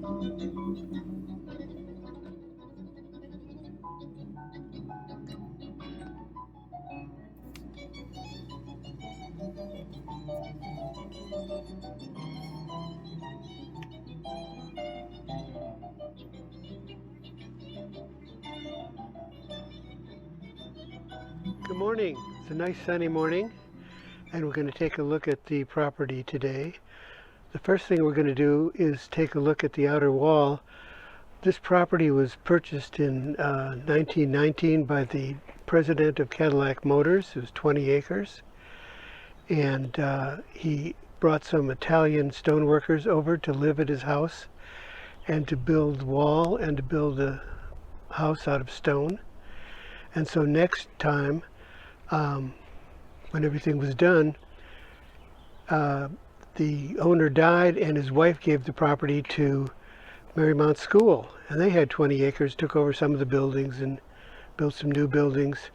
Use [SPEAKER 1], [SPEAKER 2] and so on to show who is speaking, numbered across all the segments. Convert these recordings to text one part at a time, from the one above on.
[SPEAKER 1] Good morning. It's a nice sunny morning, and we're going to take a look at the property today. The first thing we're going to do is take a look at the outer wall. This property was purchased in 1919 by the president of Cadillac Motors. It was 20 acres, and he brought some Italian stoneworkers over to live at his house and to build the wall and to build a house out of stone. And so next time, when everything was done, the owner died and his wife gave the property to Marymount School, and they had 20 acres, took over some of the buildings and built some new buildings,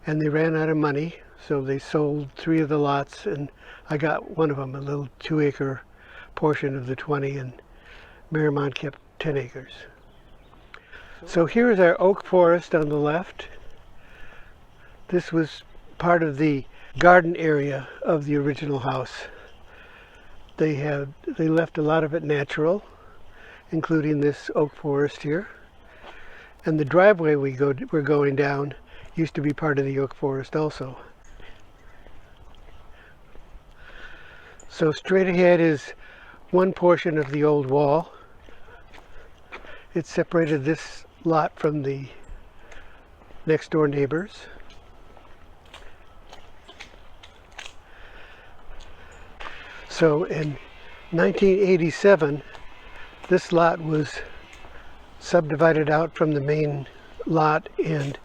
[SPEAKER 1] and they ran out of money, so they sold 3 of the lots, and I got one of them, a little 2-acre portion of the 20, and Marymount kept 10 acres. So here is our oak forest on the left. This was part of the garden area of the original house. They left a lot of it natural, including this oak forest here. And the driveway we're going down used to be part of the oak forest also. So straight ahead is one portion of the old wall. It separated this lot from the next door neighbors. So in 1987, this lot was subdivided out from the main lot and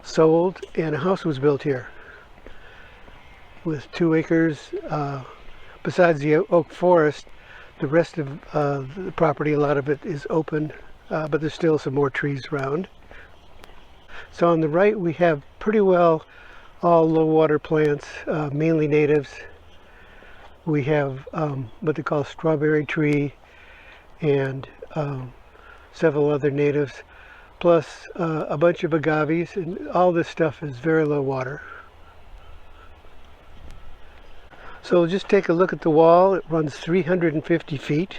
[SPEAKER 1] sold, and a house was built here with 2 acres. Besides the oak forest, the rest of the property, a lot of it is open, but there's still some more trees around. So on the right we have pretty well all low water plants, mainly natives. We have what they call strawberry tree and several other natives, plus a bunch of agaves, and all this stuff is very low water. So we'll just take a look at the wall. It runs 350 feet.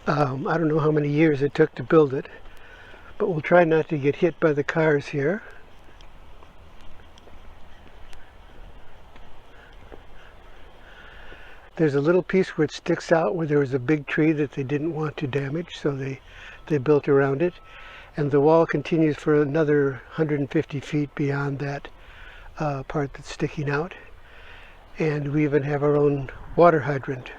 [SPEAKER 1] I don't know how many years it took to build it, but we'll try not to get hit by the cars here. There's a little piece where it sticks out where there was a big tree that they didn't want to damage, so they built around it. And the wall continues for another 150 feet beyond that part that's sticking out. And we even have our own water hydrant.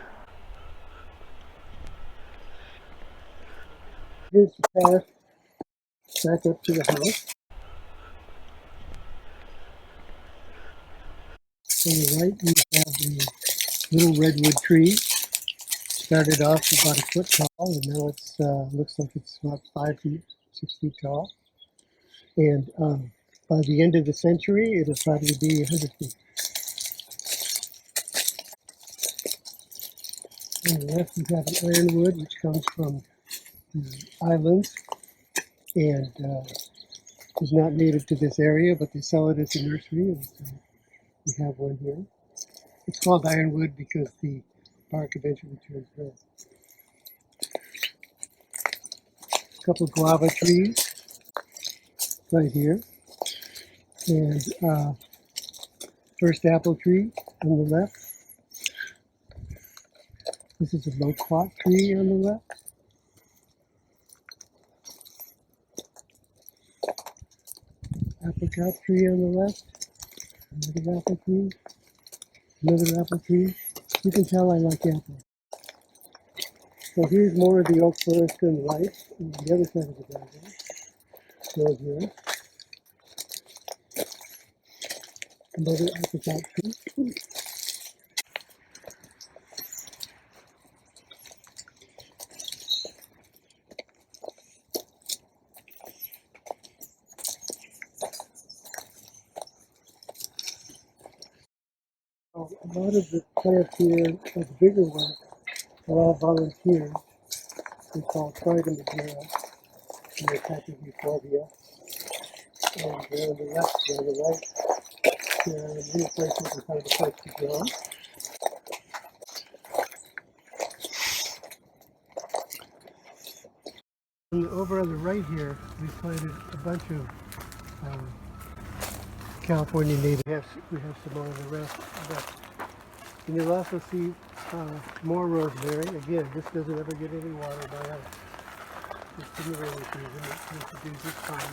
[SPEAKER 1] Here's the path back up to the house. On the right we have the little redwood tree. Started off about 1 foot tall, and now it's looks like it's about 5 feet, 6 feet tall. And by the end of the century, it'll probably be 100 feet. On the left, we have an ironwood, which comes from the islands, and is not native to this area, but they sell it as a nursery, and so we have one here. It's called ironwood because the bark eventually turns red. A couple of guava trees right here, and first apple tree on the left. This is a loquat tree on the left. Apricot tree on the left. Another apple tree. Another apple tree. You can tell I like apples. So here's more of the oak forest on the right, and the other side of the driveway. Goes here. Another apricot tree. A lot of the plants here, the bigger ones, are all volunteers. we call Trident material in the type of euphorbia. And on the left and on the right, there are many places we find a place to grow. And over on the right here, we planted a bunch of California native. We have some more of the rest. And you'll also see more rosemary. Again, this doesn't ever get any water by us. Just in the rainy season, it seems to do just fine.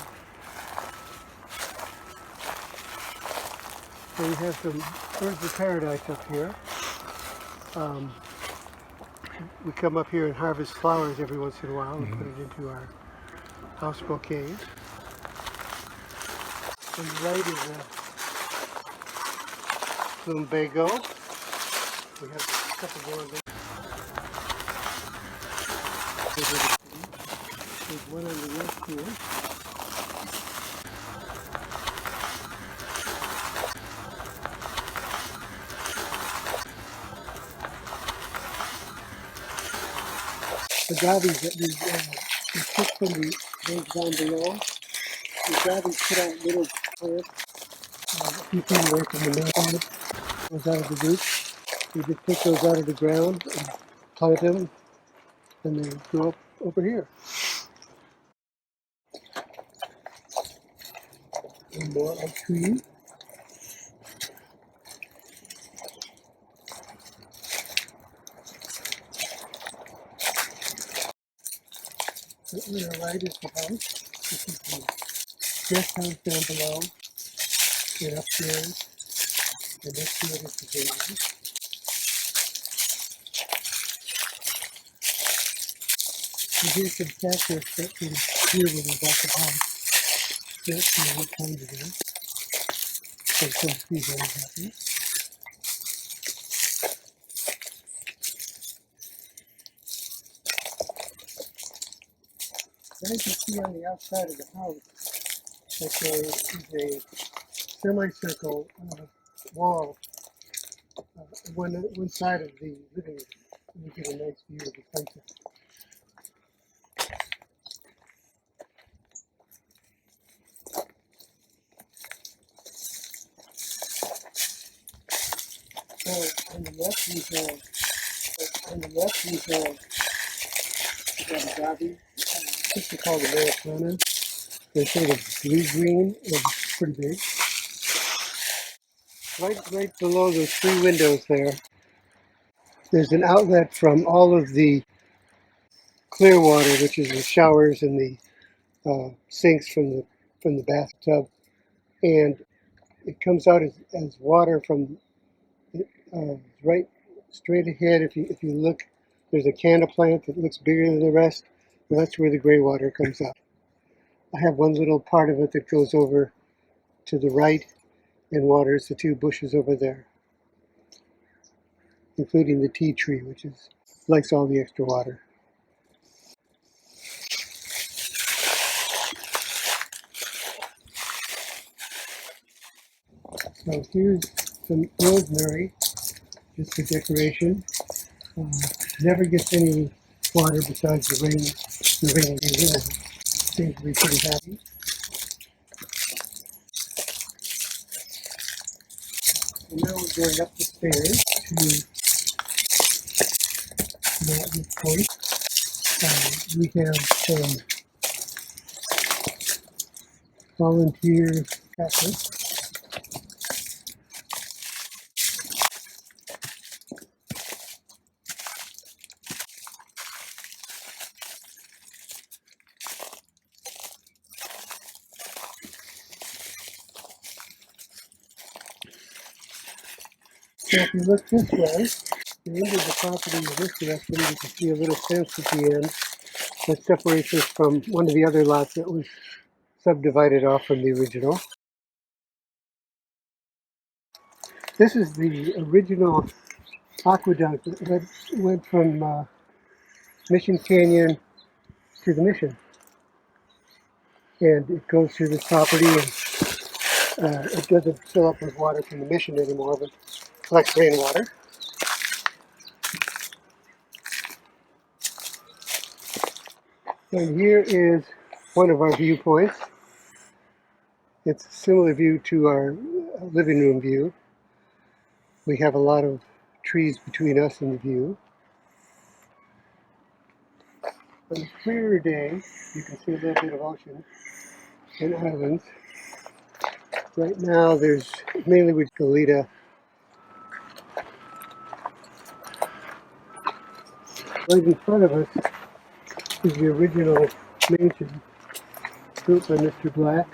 [SPEAKER 1] So we have some birds of paradise up here. We come up here and harvest flowers every once in a while and put it into our house bouquets. On the right is a lumbago. We have a couple more of them. There's one on the left here. The agaves that we took from the those down below. The agaves put out little plants a few feet away from the main plant. Those out of the root. We just pick those out of the ground and plant them, and they grow up over here. And more oak trees. On the right is the house. This is the guest house down below, and upstairs, and next to it is the garage. And here's some cactus that we here when we bought the house. Let's see what kind it is. So some be very happy. As you can see on the outside of the house, that there is a semicircle wall one side of the living room. And you get a nice view of the sunset. So on the left we have agave. This is called Americana. They're sort of blue-green and pretty big. Right below those three windows there's an outlet from all of the clear water, which is the showers and the sinks from the bathtub, and it comes out as water from right straight ahead. If you look, there's a canna plant that looks bigger than the rest. Well, that's where the gray water comes out. I have one little part of it that goes over to the right and waters the two bushes over there, including the tea tree, which likes all the extra water. So here's some rosemary, just for decoration. Never gets any water besides the rainy days. Seems to be pretty happy. And now we're going up the stairs to Mountain Point. We have some volunteer cactus. So if you look this way, the end of the property in this direction, you can see a little fence at the end that separates us from one of the other lots that was subdivided off from the original. This is the original aqueduct that went from Mission Canyon to the Mission. And it goes through this property, and it doesn't fill up with water from the Mission anymore, but collects rainwater. And here is one of our viewpoints. It's a similar view to our living room view. We have a lot of trees between us and the view. On a clearer day, you can see a little bit of ocean and islands. Right now, there's mainly with Goleta. Right in front of us is the original mansion built by Mr. Black.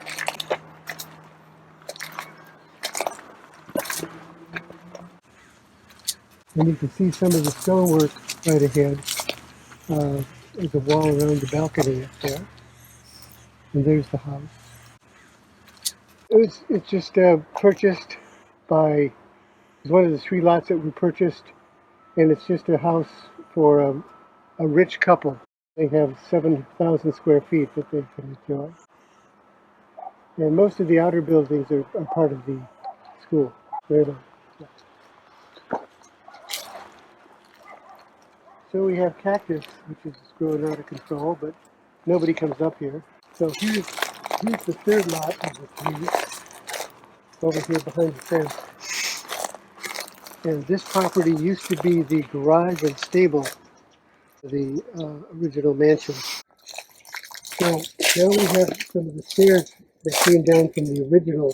[SPEAKER 1] And you can see some of the stonework right ahead. There's a wall around the balcony up there. And there's the house. It's just purchased by, it's one of the 3 lots that we purchased. And it's just a house for a rich couple. They have 7,000 square feet that they can enjoy. And most of the outer buildings are part of the school. There they are. So we have cactus, which is growing out of control, but nobody comes up here. So here's the 3rd lot of the 3 over here behind the fence. And this property used to be the garage and stable of the original mansion. So now we have some of the stairs that came down from the original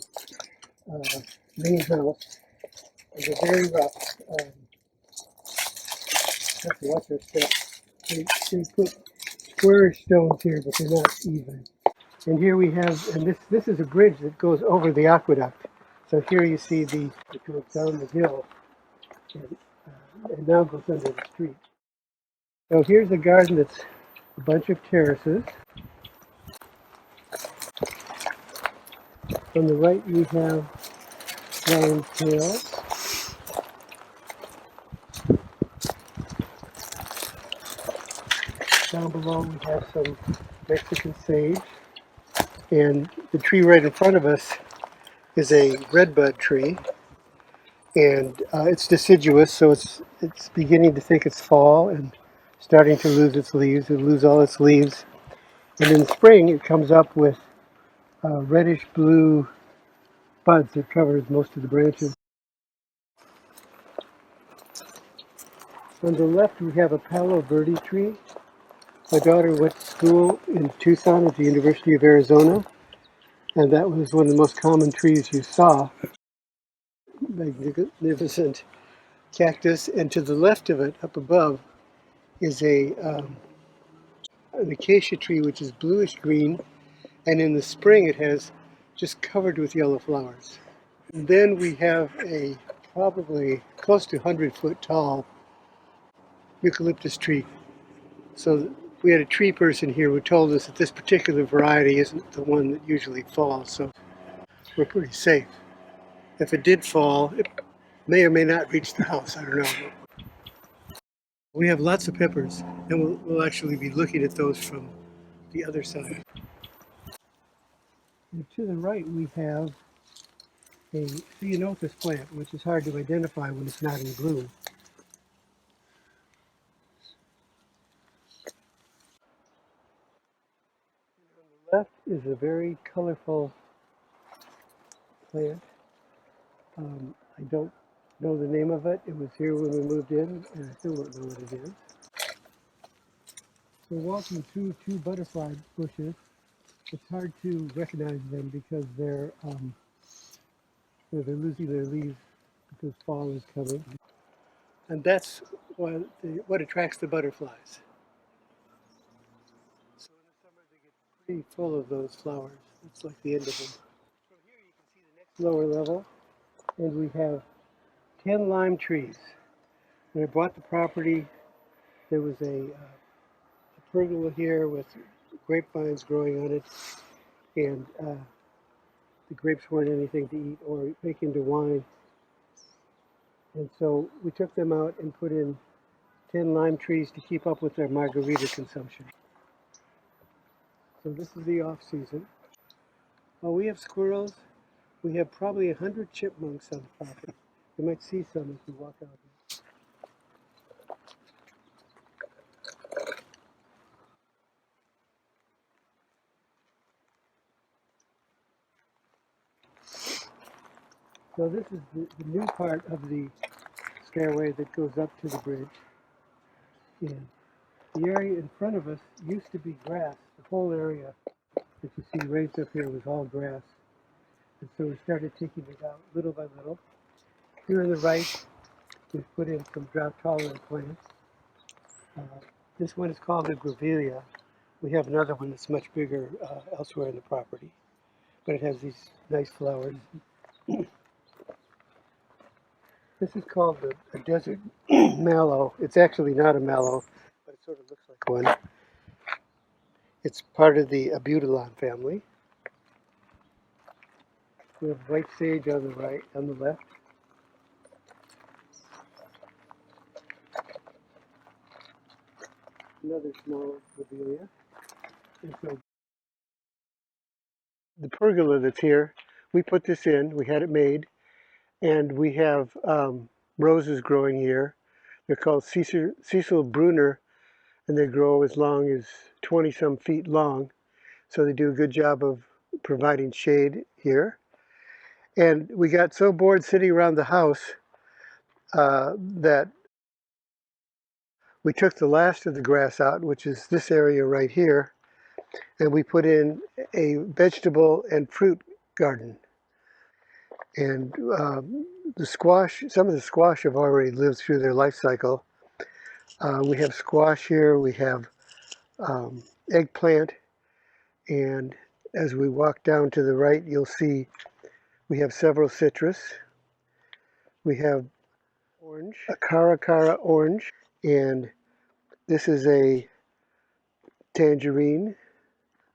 [SPEAKER 1] main house. And they're very rough. Have to watch our steps. They put square stones here, but they're not even. And here we have, and this is a bridge that goes over the aqueduct. So here you see it goes down the hill and now goes under the street. So here's a garden that's a bunch of terraces. On the right we have lion's tail. Down below we have some Mexican sage. And the tree right in front of us is a redbud tree. And it's deciduous, so it's beginning to think it's fall and starting to lose its leaves. It lose all its leaves. And in spring it comes up with reddish blue buds that covers most of the branches. On the left we have a Palo Verde tree. My daughter went to school in Tucson at the University of Arizona, and that was one of the most common trees you saw. Magnificent cactus, and to the left of it, up above, is an acacia tree which is bluish green, and in the spring it has just covered with yellow flowers. And then we have a probably close to 100-foot tall eucalyptus tree. So we had a tree person here who told us that this particular variety isn't the one that usually falls, so we're pretty safe. If it did fall, it may or may not reach the house, I don't know. We have lots of peppers, and we'll actually be looking at those from the other side. And to the right we have a ceanothus plant, which is hard to identify when it's not in bloom. On the left is a very colorful plant. I don't know the name of it. It was here when we moved in, and I still don't know what it is. We're walking through 2 butterfly bushes. It's hard to recognize them because they're losing their leaves because fall is coming. And that's what attracts the butterflies. So in the summer they get pretty full of those flowers. It's like the end of them. From here you can see the next lower level, and we have 10 lime trees. When I bought the property, there was a pergola here with grapevines growing on it, and the grapes weren't anything to eat or make into wine. And so we took them out and put in 10 lime trees to keep up with their margarita consumption. So this is the off season. Well, we have squirrels. We have probably 100 chipmunks on the property. You might see some as you walk out here. So this is the new part of the stairway that goes up to the bridge. And the area in front of us used to be grass. The whole area that you see raised up here was all grass. And so we started taking it out little by little. Here on the right, we've put in some drought-tolerant plants. This one is called the grevillea. We have another one that's much bigger elsewhere in the property, but it has these nice flowers. This is called a desert mallow. It's actually not a mallow, but it sort of looks like one. It's part of the abutilon family. We have white sage on the right, on the left. Another small grevillea. And so the pergola that's here, we put this in, we had it made, and we have roses growing here. They're called Cecil Brunner, and they grow as long as 20-some feet long. So they do a good job of providing shade here. And we got so bored sitting around the house that we took the last of the grass out, which is this area right here, and we put in a vegetable and fruit garden. And the squash, some of the squash have already lived through their life cycle. We have squash here, we have eggplant, and as we walk down to the right, you'll see we have several citrus. We have orange, a cara orange, and this is a tangerine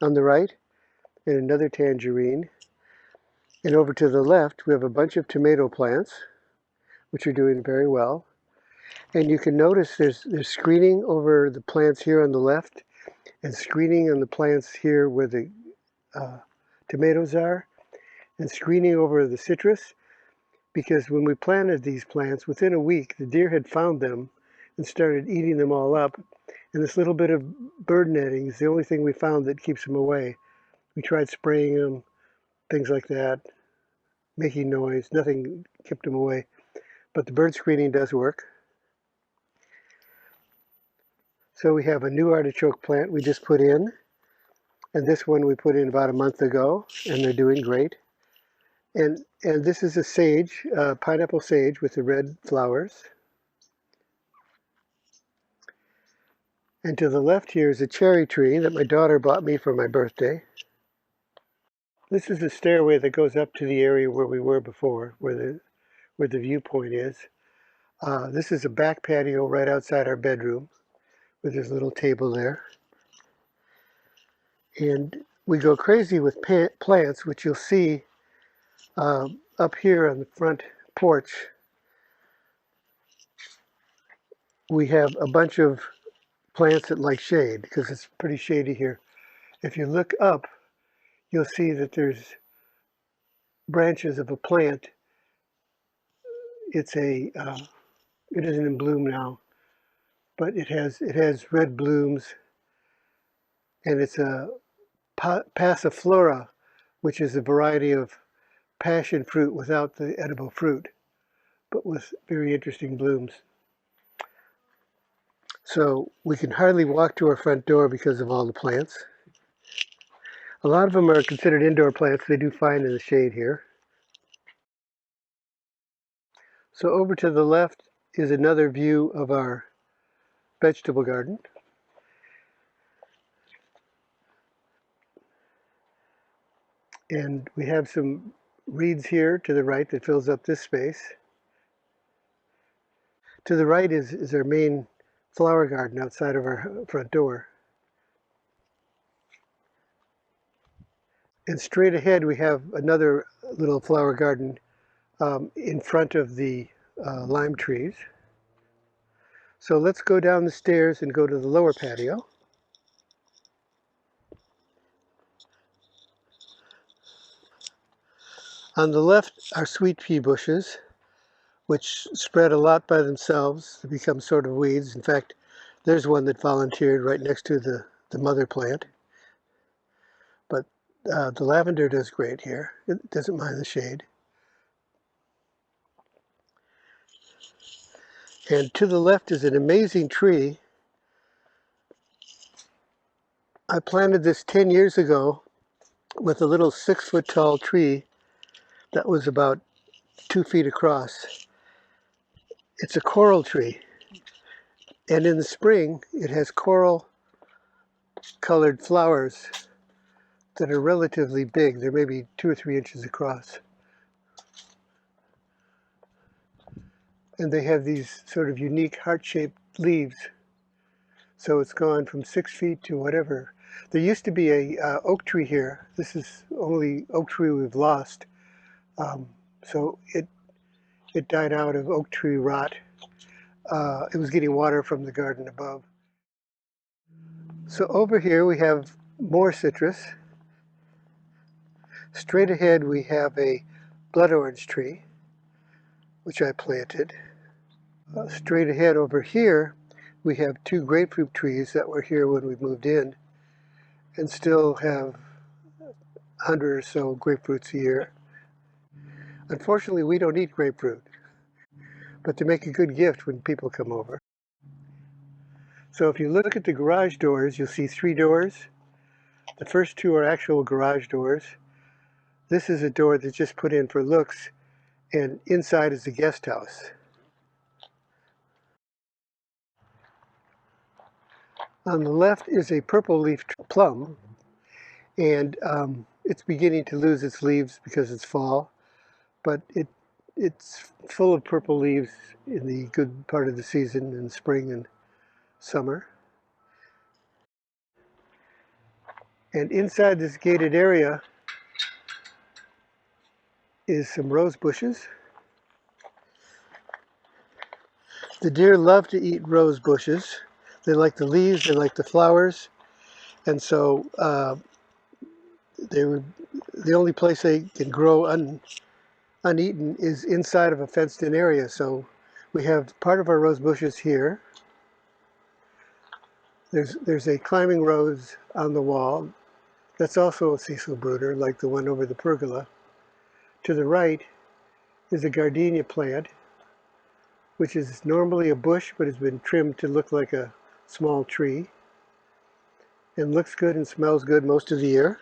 [SPEAKER 1] on the right, and another tangerine. And over to the left, we have a bunch of tomato plants, which are doing very well. And you can notice there's screening over the plants here on the left, and screening on the plants here where the tomatoes are, and screening over the citrus, because when we planted these plants, within a week, the deer had found them and started eating them all up. And this little bit of bird netting is the only thing we found that keeps them away. We tried spraying them, things like that, making noise, nothing kept them away. But the bird screening does work. So we have a new artichoke plant we just put in, and this one we put in about a month ago, and they're doing great. And this is a sage, pineapple sage with the red flowers. And to the left here is a cherry tree that my daughter bought me for my birthday. This is the stairway that goes up to the area where we were before, where the viewpoint is. This is a back patio right outside our bedroom, with this little table there. And we go crazy with plants, which you'll see up here on the front porch. We have a bunch of plants that like shade because it's pretty shady here. If you look up, you'll see that there's branches of a plant. It isn't in bloom now, but it has red blooms, and it's a passiflora, which is a variety of passion fruit without the edible fruit, but with very interesting blooms. So we can hardly walk to our front door because of all the plants. A lot of them are considered indoor plants. They do fine in the shade here. So over to the left is another view of our vegetable garden. And we have some reeds here to the right that fills up this space. To the right is our main flower garden outside of our front door. And straight ahead we have another little flower garden in front of the lime trees. So let's go down the stairs and go to the lower patio. On the left are sweet pea bushes, which spread a lot by themselves to become sort of weeds. In fact, there's one that volunteered right next to the mother plant. But the lavender does great here. It doesn't mind the shade. And to the left is an amazing tree. I planted this 10 years ago with a little 6-foot tall tree that was about 2 feet across. It's a coral tree. And in the spring, it has coral colored flowers that are relatively big. They're maybe 2 or 3 inches across. And they have these sort of unique heart-shaped leaves. So it's gone from 6 feet to whatever. There used to be a oak tree here. This is the only oak tree we've lost. So it died out of oak tree rot. It was getting water from the garden above. So over here we have more citrus. Straight ahead we have a blood orange tree, which I planted. Straight ahead over here we have 2 grapefruit trees that were here when we moved in and still have 100 or so grapefruits a year. Unfortunately, we don't eat grapefruit, but they make a good gift when people come over. So if you look at the garage doors, you'll see 3 doors. The first 2 are actual garage doors. This is a door that's just put in for looks, and inside is the guest house. On the left is a purple leaf plum, and it's beginning to lose its leaves because it's fall, but it's full of purple leaves in the good part of the season in spring and summer. And inside this gated area is some rose bushes. The deer love to eat rose bushes. They like the leaves, they like the flowers, and so the only place they can grow uneaten is inside of a fenced-in area. So we have part of our rose bushes here. There's a climbing rose on the wall. That's also a Cecil brooder, like the one over the pergola. To the right is a gardenia plant, which is normally a bush but has been trimmed to look like a small tree and looks good and smells good most of the year.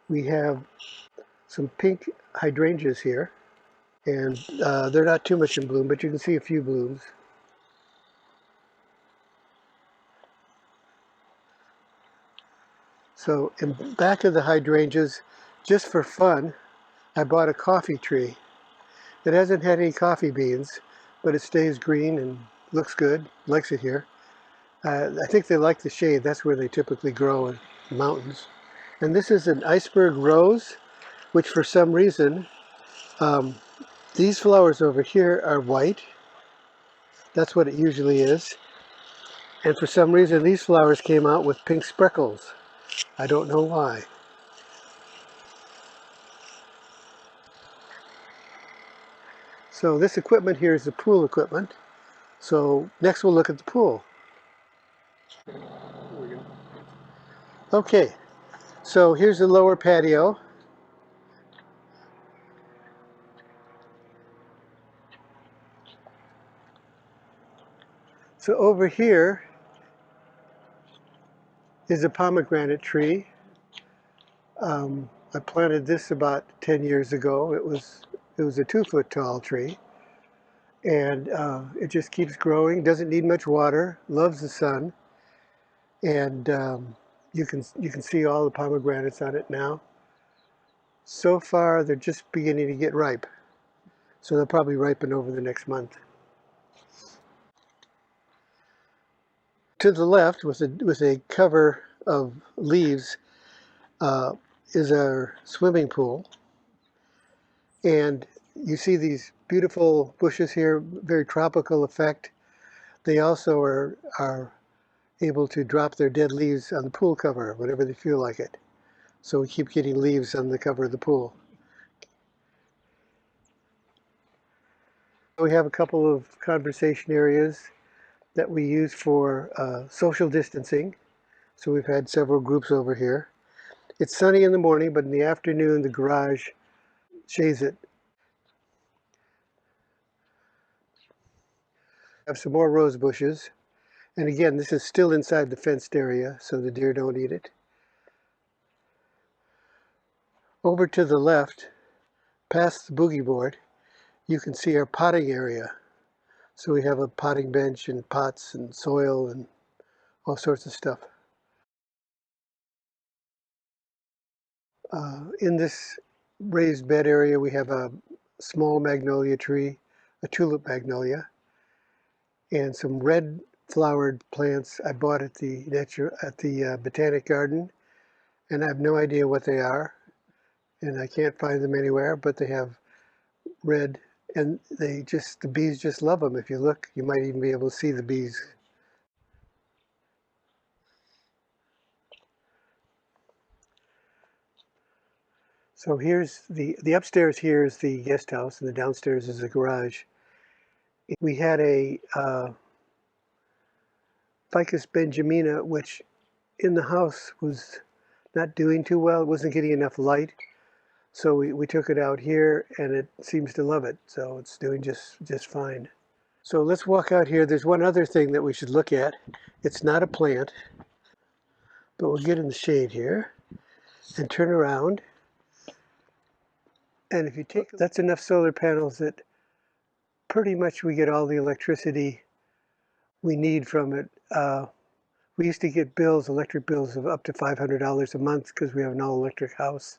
[SPEAKER 1] We have some pink hydrangeas here, and they're not too much in bloom, but you can see a few blooms. So in back of the hydrangeas, just for fun, I bought a coffee tree. It hasn't had any coffee beans, but it stays green and looks good, likes it here. I think they like the shade. That's where they typically grow in the mountains. And this is an iceberg rose, which for some reason, these flowers over here are white. That's what it usually is. And for some reason, these flowers came out with pink speckles. I don't know why. So this equipment here is the pool equipment. So next we'll look at the pool. Okay, so here's the lower patio. So over here is a pomegranate tree. I planted this about 10 years ago. It was a 2-foot tall tree, and it just keeps growing. Doesn't need much water. Loves the sun, and you can see all the pomegranates on it now. So far, they're just beginning to get ripe, so they'll probably ripen over the next month. To the left, with a cover of leaves, is our swimming pool. And you see these beautiful bushes here, very tropical effect. They also are able to drop their dead leaves on the pool cover whenever they feel like it. So we keep getting leaves on the cover of the pool. We have a couple of conversation areas that we use for social distancing. So we've had several groups over here. It's sunny in the morning, but in the afternoon the garage shades it. have some more rose bushes. And again, this is still inside the fenced area, so the deer don't eat it. Over to the left, past the boogie board, you can see our potting area. So we have a potting bench and pots and soil and all sorts of stuff. In this raised bed area, we have a small magnolia tree, a tulip magnolia, and some red flowered plants I bought at the Botanic Garden, and I have no idea what they are, and I can't find them anywhere, but they have red, and the bees just love them. If you look, you might even be able to see the bees. So here's the upstairs here is the guest house, and the downstairs is the garage. We had a Ficus benjamina, which in the house was not doing too well. It wasn't getting enough light. So we took it out here, and it seems to love it. So it's doing just fine. So let's walk out here. There's one other thing that we should look at. It's not a plant, but we'll get in the shade here and turn around. And if you take, that's enough solar panels that pretty much we get all the electricity we need from it. We used to get bills, electric bills of up to $500 a month because we have an all-electric house.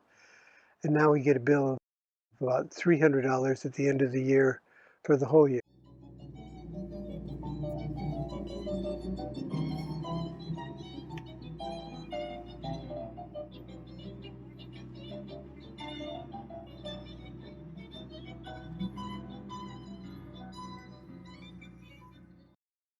[SPEAKER 1] And now we get a bill of about $300 at the end of the year for the whole year.